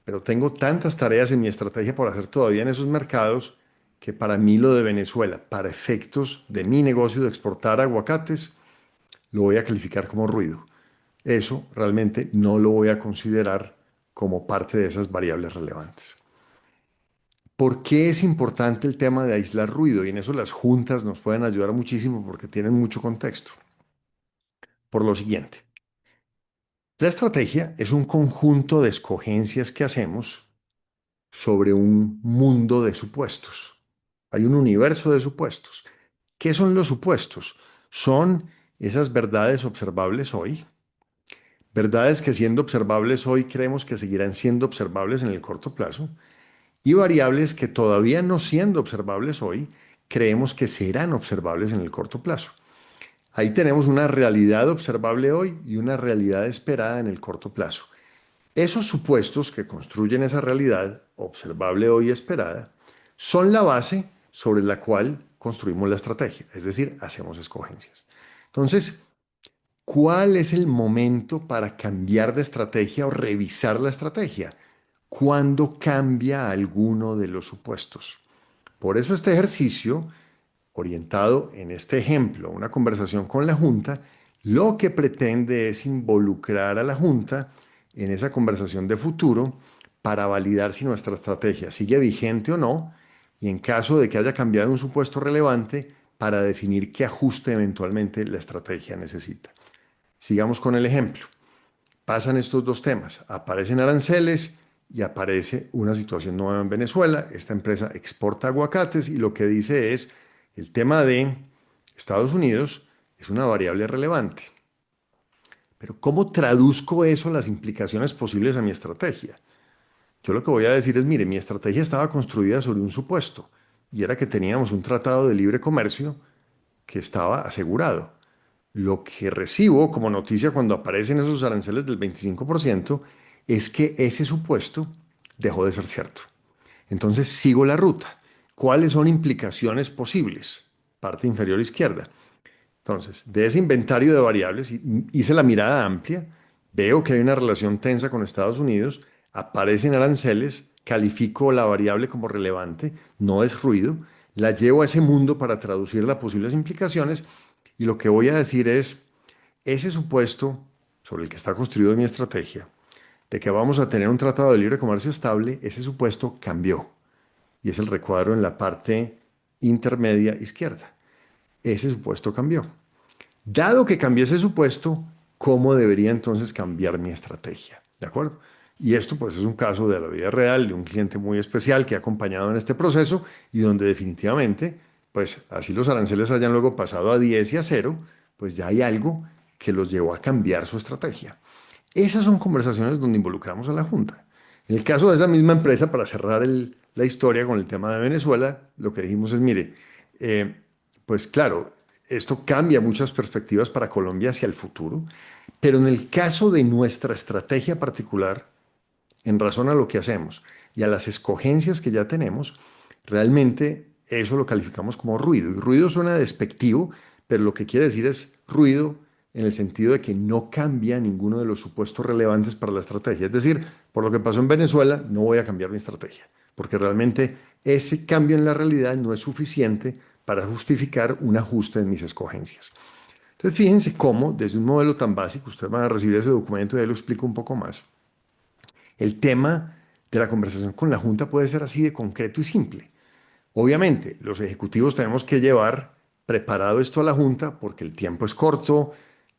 pero tengo tantas tareas en mi estrategia por hacer todavía en esos mercados que para mí lo de Venezuela, para efectos de mi negocio de exportar aguacates, lo voy a calificar como ruido. Eso realmente no lo voy a considerar como parte de esas variables relevantes. ¿Por qué es importante el tema de aislar ruido? Y en eso las juntas nos pueden ayudar muchísimo porque tienen mucho contexto. Por lo siguiente, la estrategia es un conjunto de escogencias que hacemos sobre un mundo de supuestos. Hay un universo de supuestos. ¿Qué son los supuestos? Son esas verdades observables hoy, verdades que siendo observables hoy creemos que seguirán siendo observables en el corto plazo, y variables que todavía no siendo observables hoy, creemos que serán observables en el corto plazo. Ahí tenemos una realidad observable hoy y una realidad esperada en el corto plazo. Esos supuestos que construyen esa realidad observable hoy y esperada son la base sobre la cual construimos la estrategia, es decir, hacemos escogencias. Entonces, ¿cuál es el momento para cambiar de estrategia o revisar la estrategia? Cuando cambia alguno de los supuestos. Por eso este ejercicio, orientado en este ejemplo, una conversación con la Junta, lo que pretende es involucrar a la Junta en esa conversación de futuro para validar si nuestra estrategia sigue vigente o no, y en caso de que haya cambiado un supuesto relevante, para definir qué ajuste eventualmente la estrategia necesita. Sigamos con el ejemplo. Pasan estos dos temas. Aparecen aranceles y aparece una situación nueva en Venezuela. Esta empresa exporta aguacates y lo que dice es, el tema de Estados Unidos es una variable relevante. Pero ¿cómo traduzco eso, las implicaciones posibles a mi estrategia? Yo lo que voy a decir es, mire, mi estrategia estaba construida sobre un supuesto y era que teníamos un tratado de libre comercio que estaba asegurado. Lo que recibo como noticia cuando aparecen esos aranceles del 25% es que ese supuesto dejó de ser cierto. Entonces sigo la ruta. ¿Cuáles son implicaciones posibles? Parte inferior izquierda. Entonces, de ese inventario de variables, hice la mirada amplia, veo que hay una relación tensa con Estados Unidos, aparecen aranceles, califico la variable como relevante, no es ruido, la llevo a ese mundo para traducirla a posibles implicaciones y lo que voy a decir es, ese supuesto sobre el que está construido mi estrategia, de que vamos a tener un tratado de libre comercio estable, ese supuesto cambió y es el recuadro en la parte intermedia izquierda. Ese supuesto cambió. Dado que cambié ese supuesto, ¿cómo debería entonces cambiar mi estrategia? ¿De acuerdo? Y esto pues es un caso de la vida real, de un cliente muy especial que ha acompañado en este proceso y donde definitivamente, pues así los aranceles hayan luego pasado a 10 y a cero, pues ya hay algo que los llevó a cambiar su estrategia. Esas son conversaciones donde involucramos a la Junta. En el caso de esa misma empresa, para cerrar la historia con el tema de Venezuela, lo que dijimos es, mire, eh, pues claro, esto cambia muchas perspectivas para Colombia hacia el futuro, pero en el caso de nuestra estrategia particular, en razón a lo que hacemos y a las escogencias que ya tenemos, realmente eso lo calificamos como ruido. Y ruido suena despectivo, pero lo que quiere decir es ruido en el sentido de que no cambia ninguno de los supuestos relevantes para la estrategia. Es decir, por lo que pasó en Venezuela, no voy a cambiar mi estrategia, porque realmente ese cambio en la realidad no es suficiente para justificar un ajuste en mis escogencias. Entonces, fíjense cómo, desde un modelo tan básico, ustedes van a recibir ese documento y ahí lo explico un poco más. El tema de la conversación con la Junta puede ser así de concreto y simple. Obviamente, los ejecutivos tenemos que llevar preparado esto a la Junta porque el tiempo es corto,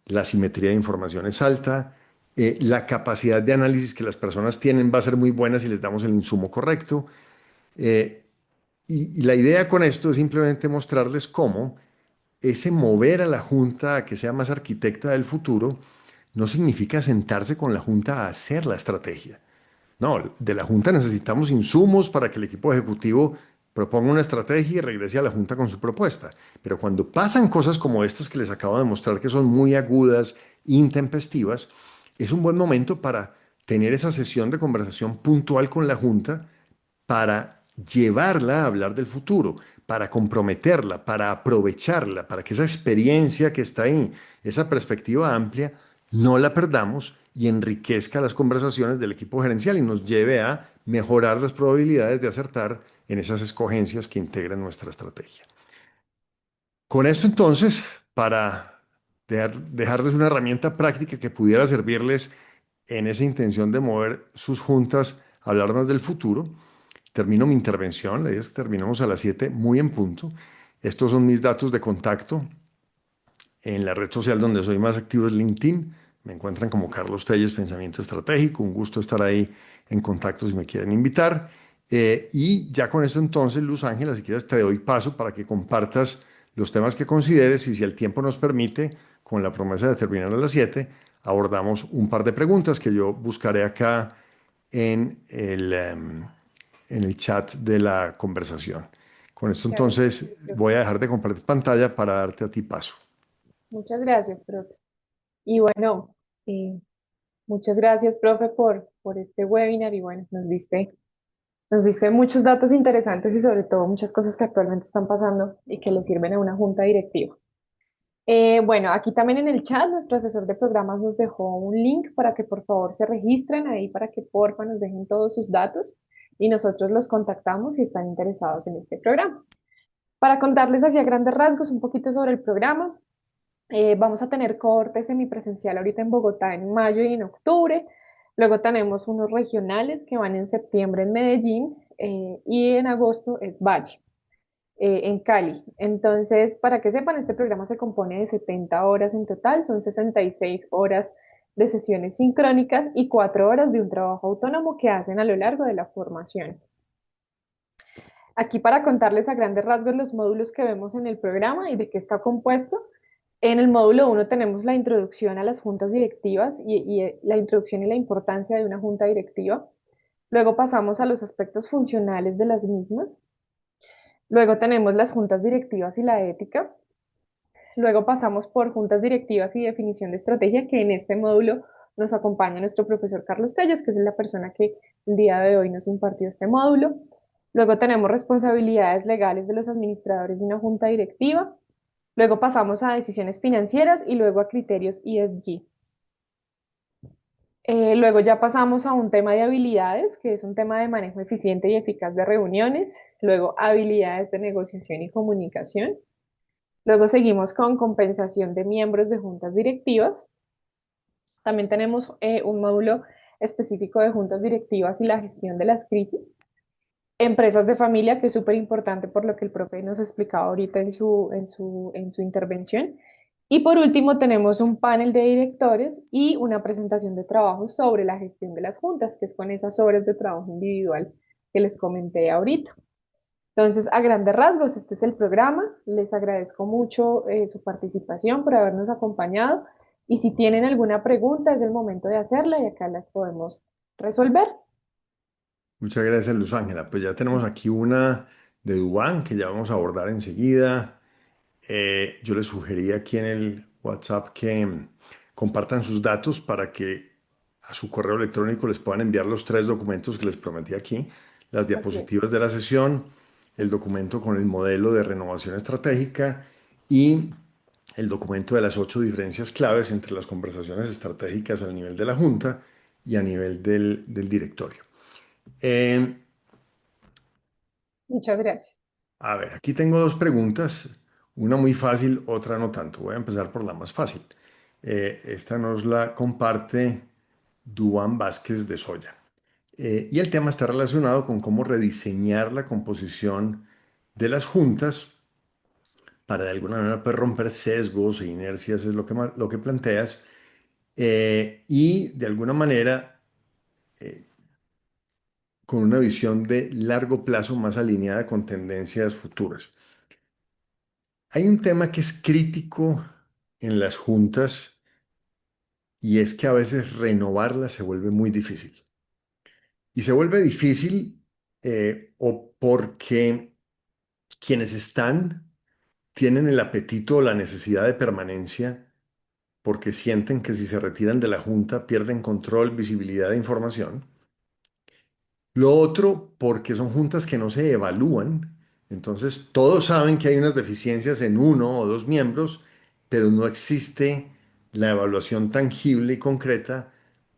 la simetría de información es alta, la capacidad de análisis que las personas tienen va a ser muy buena si les damos el insumo correcto. eh, y la idea con esto es simplemente mostrarles cómo ese mover a la Junta a que sea más arquitecta del futuro no significa sentarse con la Junta a hacer la estrategia. No, de la Junta necesitamos insumos para que el equipo ejecutivo proponga una estrategia y regrese a la Junta con su propuesta. Pero cuando pasan cosas como estas que les acabo de mostrar, que son muy agudas, intempestivas, es un buen momento para tener esa sesión de conversación puntual con la Junta para llevarla a hablar del futuro, para comprometerla, para aprovecharla, para que esa experiencia que está ahí, esa perspectiva amplia, no la perdamos y enriquezca las conversaciones del equipo gerencial y nos lleve a mejorar las probabilidades de acertar en esas escogencias que integran nuestra estrategia. Con esto entonces, para dejarles una herramienta práctica que pudiera servirles en esa intención de mover sus juntas a hablar más del futuro, termino mi intervención. La idea es que terminamos a las 7 muy en punto. Estos son mis datos de contacto. En la red social donde soy más activo es LinkedIn. Me encuentran como Carlos Telles, Pensamiento Estratégico. Un gusto estar ahí en contacto si me quieren invitar. Y ya con eso entonces, Luz Ángela, si quieres te doy paso para que compartas los temas que consideres y si el tiempo nos permite, con la promesa de terminar a las 7, abordamos un par de preguntas que yo buscaré acá en en el chat de la conversación. Con esto Claro que entonces sí, profe. voy a dejar de compartir pantalla para darte a ti paso. Muchas gracias, profe. Y bueno, eh, muchas gracias, profe, por este webinar y bueno, nos diste muchos datos interesantes y sobre todo muchas cosas que actualmente están pasando y que le sirven a una junta directiva. Bueno, aquí también en el chat nuestro asesor de programas nos dejó un link para que por favor se registren ahí para que porfa nos dejen todos sus datos y nosotros los contactamos si están interesados en este programa. Para contarles así a grandes rasgos un poquito sobre el programa, vamos a tener cohorte semipresencial ahorita en Bogotá en mayo y en octubre. Luego tenemos unos regionales que van en septiembre en Medellín y en agosto es Valle en Cali. Entonces, para que sepan, este programa se compone de 70 horas en total, son 66 horas de sesiones sincrónicas y 4 horas de un trabajo autónomo que hacen a lo largo de la formación. Aquí para contarles a grandes rasgos los módulos que vemos en el programa y de qué está compuesto. En el módulo 1 tenemos la introducción a las juntas directivas y la introducción y la importancia de una junta directiva. Luego pasamos a los aspectos funcionales de las mismas. Luego tenemos las juntas directivas y la ética. Luego pasamos por juntas directivas y definición de estrategia, que en este módulo nos acompaña nuestro profesor Carlos Tellas, que es la persona que el día de hoy nos impartió este módulo. Luego tenemos responsabilidades legales de los administradores de una junta directiva. Luego pasamos a decisiones financieras y luego a criterios ESG. Luego ya pasamos a un tema de habilidades, que es un tema de manejo eficiente y eficaz de reuniones. Luego habilidades de negociación y comunicación. Luego seguimos con compensación de miembros de juntas directivas. También tenemos un módulo específico de juntas directivas y la gestión de las crisis. Empresas de familia, que es súper importante por lo que el profe nos explicaba ahorita en su intervención. Y por último, tenemos un panel de directores y una presentación de trabajo sobre la gestión de las juntas, que es con esas horas de trabajo individual que les comenté ahorita. Entonces, a grandes rasgos, este es el programa. Les agradezco mucho su participación por habernos acompañado. Y si tienen alguna pregunta, es el momento de hacerla y acá las podemos resolver. Muchas gracias, Luz Ángela. Pues ya tenemos aquí una de Dubán que ya vamos a abordar enseguida. Yo les sugerí aquí en el WhatsApp que compartan sus datos para que a su correo electrónico les puedan enviar los tres documentos que les prometí aquí, las Así es. diapositivas de la sesión, el documento con el modelo de renovación estratégica y el documento de las 8 diferencias claves entre las conversaciones estratégicas a nivel de la Junta y a nivel del directorio. Eh, Muchas gracias. a ver, aquí tengo dos preguntas. Una muy fácil, otra no tanto. Voy a empezar por la más fácil. Esta nos la comparte Duván Vázquez de Soya. Y el tema está relacionado con cómo rediseñar la composición de las juntas para de alguna manera pues, romper sesgos e inercias, es lo que, lo que planteas, y de alguna manera con una visión de largo plazo más alineada con tendencias futuras. Hay un tema que es crítico en las juntas y es que a veces renovarlas se vuelve muy difícil. Y se vuelve difícil o porque quienes están tienen el apetito o la necesidad de permanencia porque sienten que si se retiran de la junta pierden control, visibilidad e información. Lo otro, porque son juntas que no se evalúan. Entonces, todos saben que hay unas deficiencias en uno o dos miembros, pero no existe la evaluación tangible y concreta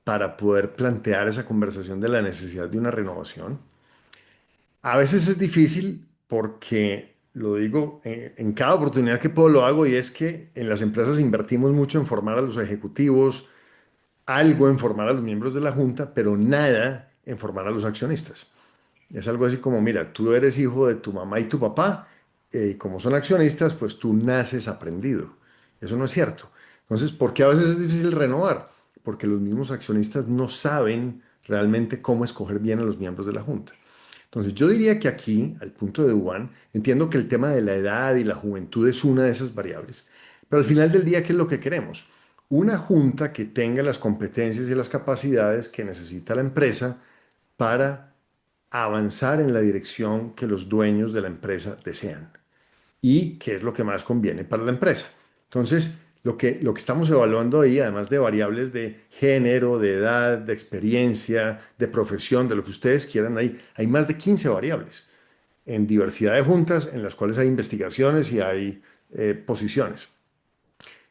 para poder plantear esa conversación de la necesidad de una renovación. A veces es difícil porque, lo digo, en cada oportunidad que puedo lo hago y es que en las empresas invertimos mucho en formar a los ejecutivos, algo en formar a los miembros de la junta, pero nada en formar a los accionistas. Es algo así como, mira, tú eres hijo de tu mamá y tu papá, y como son accionistas, pues tú naces aprendido. Eso no es cierto. Entonces, ¿por qué a veces es difícil renovar? Porque los mismos accionistas no saben realmente cómo escoger bien a los miembros de la junta. Entonces, yo diría que aquí, al punto de Duván, entiendo que el tema de la edad y la juventud es una de esas variables, pero al final del día, ¿qué es lo que queremos? Una junta que tenga las competencias y las capacidades que necesita la empresa para avanzar en la dirección que los dueños de la empresa desean y qué es lo que más conviene para la empresa. Entonces, lo que estamos evaluando ahí, además de variables de género, de edad, de experiencia, de profesión, de lo que ustedes quieran, hay más de 15 variables en diversidad de juntas en las cuales hay investigaciones y hay posiciones.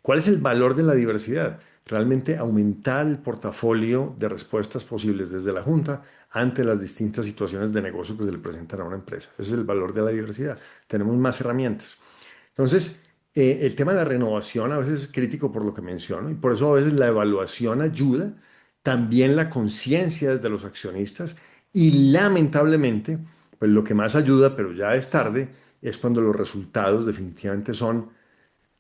¿Cuál es el valor de la diversidad? Realmente aumentar el portafolio de respuestas posibles desde la Junta ante las distintas situaciones de negocio que se le presentan a una empresa. Ese es el valor de la diversidad. Tenemos más herramientas. Entonces, el tema de la renovación a veces es crítico por lo que menciono y por eso a veces la evaluación ayuda, también la conciencia desde los accionistas y lamentablemente, pues lo que más ayuda, pero ya es tarde, es cuando los resultados definitivamente son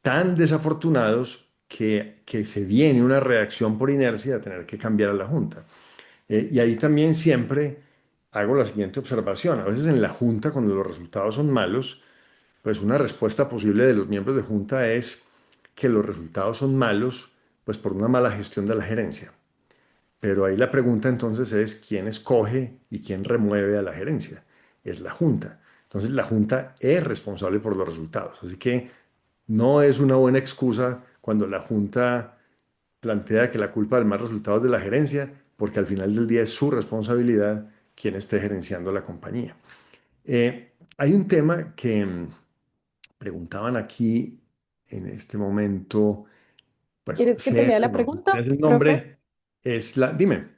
tan desafortunados que se viene una reacción por inercia a tener que cambiar a la Junta. Y ahí también siempre hago la siguiente observación. A veces en la Junta, cuando los resultados son malos, pues una respuesta posible de los miembros de Junta es que los resultados son malos, pues por una mala gestión de la gerencia. Pero ahí la pregunta entonces es quién escoge y quién remueve a la gerencia. Es la Junta. Entonces la Junta es responsable por los resultados. Así que no es una buena excusa cuando la Junta plantea que la culpa del mal resultado es de la gerencia, porque al final del día es su responsabilidad quien esté gerenciando la compañía. Hay un tema que preguntaban aquí en este momento, bueno, ¿Quieres que te lea la no, pregunta, es el profe? nombre, es la, dime.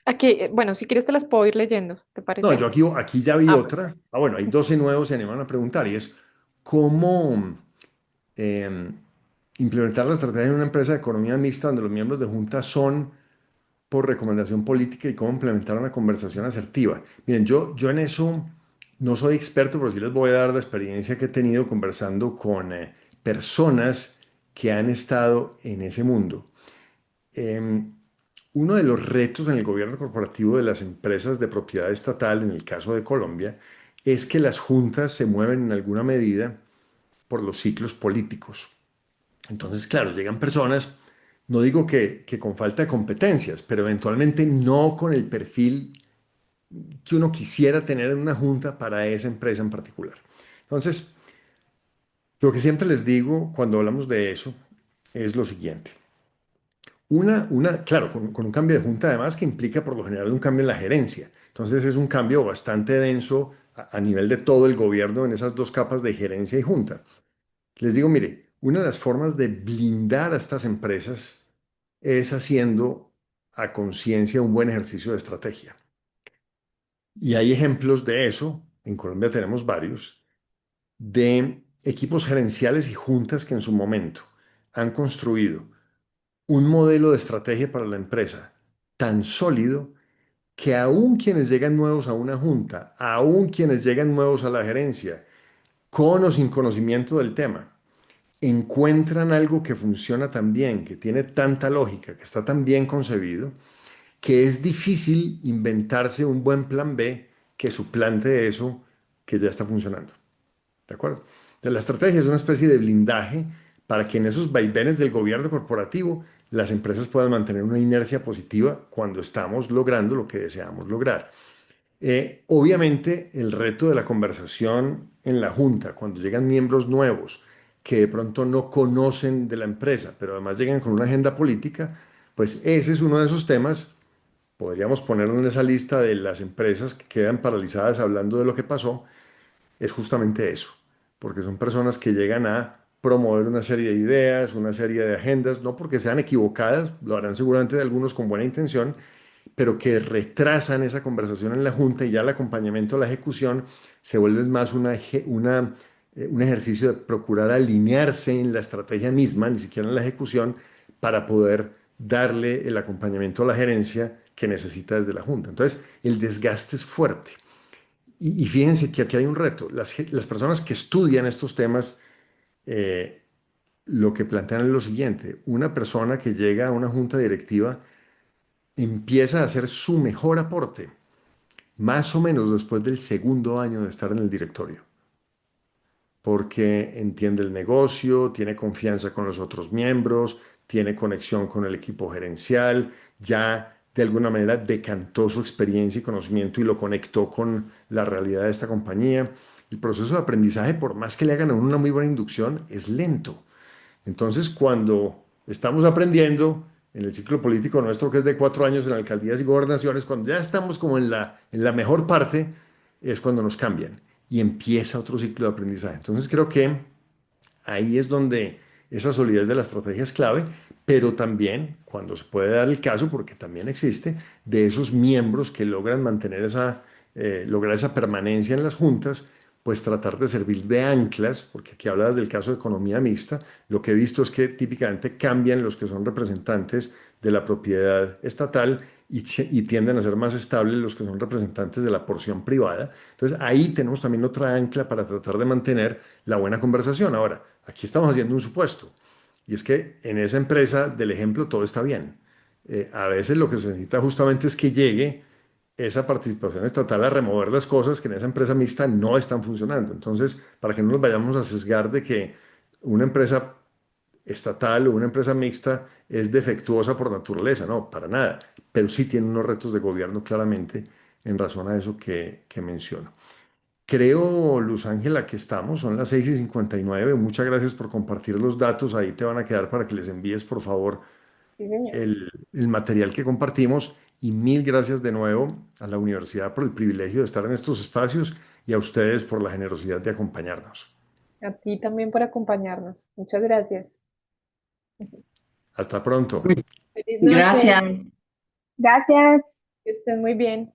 Aquí, bueno, si quieres te las puedo ir leyendo, ¿te No, parece? yo aquí ya vi Ah, otra. Ah, bueno, hay 12 nuevos, se animan a preguntar y es cómo eh, implementar la estrategia en una empresa de economía mixta donde los miembros de junta son por recomendación política y cómo implementar una conversación asertiva. Miren, yo en eso no soy experto, pero sí les voy a dar la experiencia que he tenido conversando con personas que han estado en ese mundo. Em, Uno de los retos en el gobierno corporativo de las empresas de propiedad estatal, en el caso de Colombia, es que las juntas se mueven en alguna medida por los ciclos políticos. Entonces, claro, llegan personas, no digo que con falta de competencias, pero eventualmente no con el perfil que uno quisiera tener en una junta para esa empresa en particular. Entonces, lo que siempre les digo cuando hablamos de eso es lo siguiente. Claro, con un cambio de junta además que implica por lo general un cambio en la gerencia. Entonces es un cambio bastante denso a nivel de todo el gobierno en esas dos capas de gerencia y junta. Les digo, mire, una de las formas de blindar a estas empresas es haciendo a conciencia un buen ejercicio de estrategia. Y hay ejemplos de eso, en Colombia tenemos varios, de equipos gerenciales y juntas que en su momento han construido un modelo de estrategia para la empresa tan sólido que aún quienes llegan nuevos a una junta, aún quienes llegan nuevos a la gerencia, con o sin conocimiento del tema, encuentran algo que funciona tan bien, que tiene tanta lógica, que está tan bien concebido, que es difícil inventarse un buen plan B que suplante eso que ya está funcionando. ¿De acuerdo? Entonces, la estrategia es una especie de blindaje para que en esos vaivenes del gobierno corporativo las empresas puedan mantener una inercia positiva cuando estamos logrando lo que deseamos lograr. Obviamente, el reto de la conversación en la junta, cuando llegan miembros nuevos que de pronto no conocen de la empresa, pero además llegan con una agenda política, pues ese es uno de esos temas. Podríamos ponerlo en esa lista de las empresas que quedan paralizadas hablando de lo que pasó, es justamente eso, porque son personas que llegan a promover una serie de ideas, una serie de agendas, no porque sean equivocadas, lo harán seguramente de algunos con buena intención, pero que retrasan esa conversación en la Junta y ya el acompañamiento a la ejecución se vuelve más un ejercicio de procurar alinearse en la estrategia misma, ni siquiera en la ejecución, para poder darle el acompañamiento a la gerencia que necesita desde la Junta. Entonces, el desgaste es fuerte. Y fíjense que aquí hay un reto. Las personas que estudian estos temas eh, lo que plantean es lo siguiente. Una persona que llega a una junta directiva empieza a hacer su mejor aporte, más o menos después del segundo año de estar en el directorio, porque entiende el negocio, tiene confianza con los otros miembros, tiene conexión con el equipo gerencial, ya de alguna manera decantó su experiencia y conocimiento y lo conectó con la realidad de esta compañía. El proceso de aprendizaje, por más que le hagan a uno una muy buena inducción, es lento. Entonces, cuando estamos aprendiendo en el ciclo político nuestro, que es de 4 años en alcaldías y gobernaciones, cuando ya estamos como en la mejor parte, es cuando nos cambian y empieza otro ciclo de aprendizaje. Entonces, creo que ahí es donde esa solidez de la estrategia es clave, pero también cuando se puede dar el caso, porque también existe, de esos miembros que logran mantener lograr esa permanencia en las juntas, pues tratar de servir de anclas, porque aquí hablabas del caso de economía mixta, lo que he visto es que típicamente cambian los que son representantes de la propiedad estatal y tienden a ser más estables los que son representantes de la porción privada. Entonces ahí tenemos también otra ancla para tratar de mantener la buena conversación. Ahora, aquí estamos haciendo un supuesto, y es que en esa empresa del ejemplo todo está bien. A veces lo que se necesita justamente es que llegue esa participación estatal a remover las cosas que en esa empresa mixta no están funcionando. Entonces, para que no nos vayamos a sesgar de que una empresa estatal o una empresa mixta es defectuosa por naturaleza, no, para nada, pero sí tiene unos retos de gobierno claramente en razón a eso que menciono. Creo, Luz Ángela, que estamos, son las 6:59. Muchas gracias por compartir los datos. Ahí te van a quedar para que les envíes, por favor, Sí, señor. el material que compartimos. Y mil gracias de nuevo a la universidad por el privilegio de estar en estos espacios y a ustedes por la generosidad de acompañarnos. A ti también por acompañarnos. Muchas gracias. Hasta pronto. Sí. Feliz noche. Gracias. Gracias. Que estén muy bien.